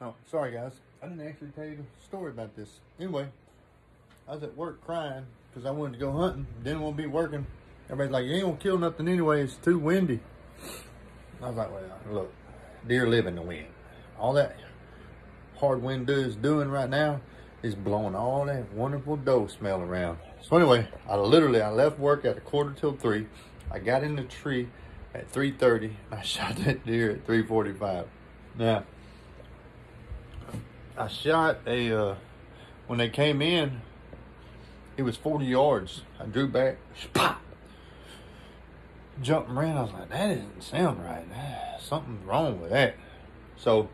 Oh, sorry guys. I didn't actually tell you the story about this. Anyway, I was at work crying because I wanted to go hunting. Didn't want to be working. Everybody's like, you ain't gonna kill nothing anyway. It's too windy. I was like, well, look, deer live in the wind. All that hard wind is doing right now is blowing all that wonderful doe smell around. So anyway, I left work at 2:45. I got in the tree at 3:30. I shot that deer at 3:45. Now, I shot when they came in, it was 40 yards. I drew back, pop, jumped around. I was like, that doesn't sound right. Something's wrong with that. So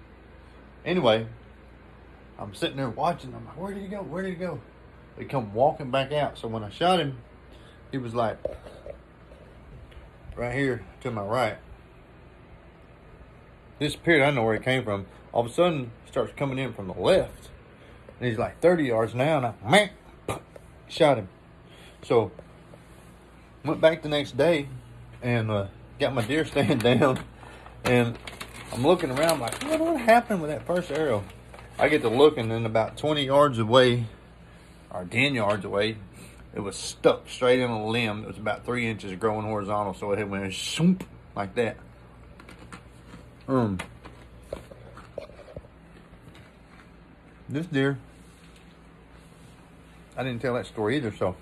anyway, I'm sitting there watching. I'm like, where did he go? Where did he go? They come walking back out. So when I shot him, he was like right here to my right. Disappeared. I don't know where he came from. All of a sudden, he starts coming in from the left. And he's like 30 yards now. And I shot him. So went back the next day and got my deer stand down. And I'm looking around like, what happened with that first arrow? I get to looking, and about 20 yards away, or 10 yards away, it was stuck straight in a limb. It was about 3 inches growing horizontal, so it went shoomp like that. This deer, I didn't tell that story either, so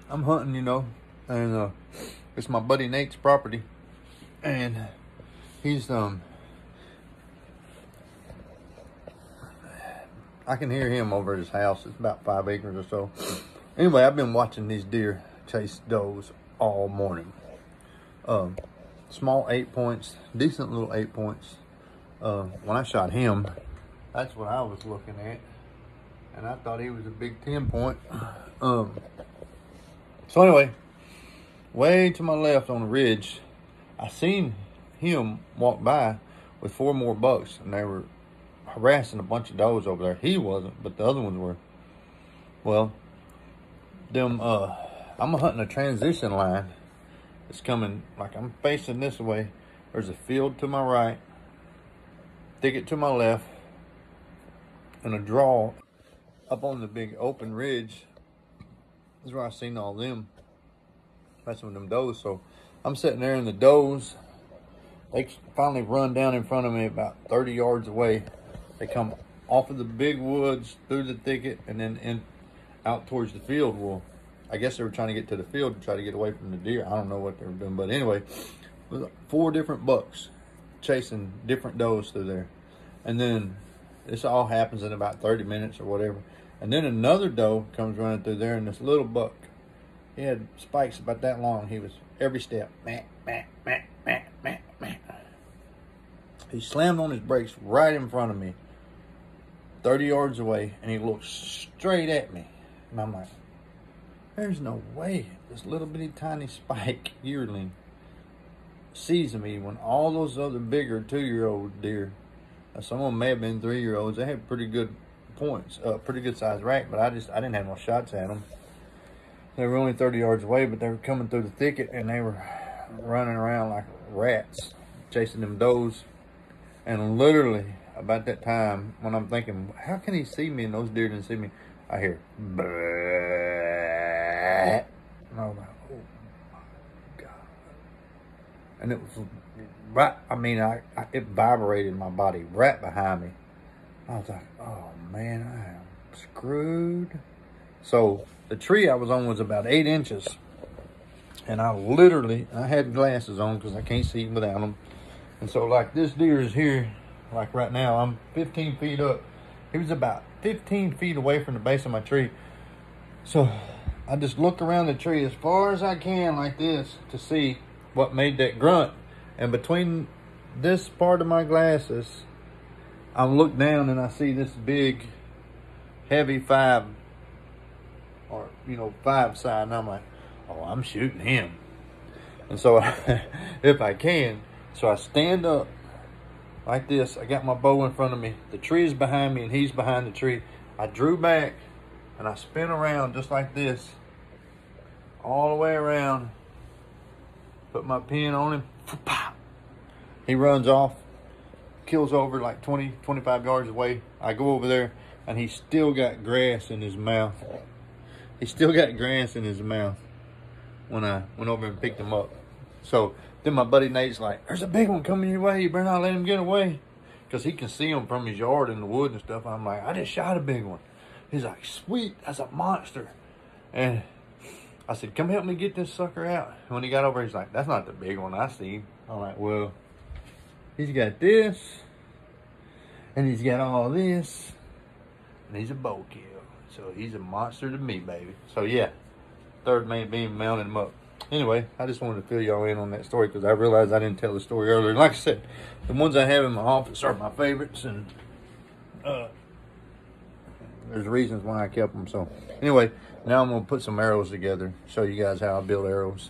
I'm hunting, you know, and it's my buddy Nate's property, and he's I can hear him over at his house. It's about 5 acres or so. Anyway, I've been watching these deer chase does all morning. Small 8 points, decent little 8 points. When I shot him, that's what I was looking at, and I thought he was a big 10 point. So anyway, way to my left on the ridge, I seen him walk by with 4 more bucks, and they were harassing a bunch of does over there. He wasn't, but the other ones were. Well, I'm hunting a transition line. It's coming, like I'm facing this way. There's a field to my right, thicket to my left, and a draw up on the big open ridge. This is where I seen all them. That's with them does. So I'm sitting there, and the does, they finally run down in front of me about 30 yards away. They come off of the big woods, through the thicket, and then out towards the field. Well, I guess they were trying to get to the field to try to get away from the deer. I don't know what they were doing, but anyway, there was 4 different bucks chasing different does through there. And then this all happens in about 30 minutes or whatever. And then another doe comes running through there, and this little buck, he had spikes about that long. He was every step, meh, meh, meh, meh, meh, meh. He slammed on his brakes right in front of me, 30 yards away, and he looked straight at me. And I'm like, there's no way this little bitty tiny spike yearling sees me when all those other bigger 2-year-old deer, some of them may have been 3-year-olds, they had pretty good points, pretty good sized rack, but I didn't have no shots at them. They were only 30 yards away, but they were coming through the thicket, and they were running around like rats, chasing them does. And literally, about that time, when I'm thinking, how can he see me and those deer didn't see me, I hear, bleh. And I was like, oh my God. And it was right, I mean, it vibrated in my body right behind me. I was like, oh man, I am screwed. So the tree I was on was about 8 inches. And I had glasses on because I can't see without them. And so like this deer is here, like right now, I'm 15 feet up. He was about 15 feet away from the base of my tree. So I just look around the tree as far as I can like this to see what made that grunt. And between this part of my glasses, I look down and I see this big, heavy 5, or, you know, 5 side. And I'm like, oh, I'm shooting him. And so if I can, so I stand up like this. I got my bow in front of me. The tree is behind me and he's behind the tree. I drew back and I spin around just like this, all the way around. Put my pin on him. He runs off. kills over like 20, 25 yards away. I go over there, and he's still got grass in his mouth. He's still got grass in his mouth when I went over and picked him up. So then my buddy Nate's like, there's a big one coming your way. You better not let him get away. Because he can see him from his yard in the woods and stuff. I'm like, I just shot a big one. He's like, sweet, that's a monster. And I said, come help me get this sucker out. And when he got over, he's like, that's not the big one I see. I'm like, well, he's got this. And he's got all this. And he's a bow kill. So he's a monster to me, baby. So yeah, third man being mounting him up. Anyway, I just wanted to fill y'all in on that story because I realized I didn't tell the story earlier. And like I said, the ones I have in my office are my favorites, and there's reasons why I kept them. So anyway, now I'm going to put some arrows together, show you guys how I build arrows.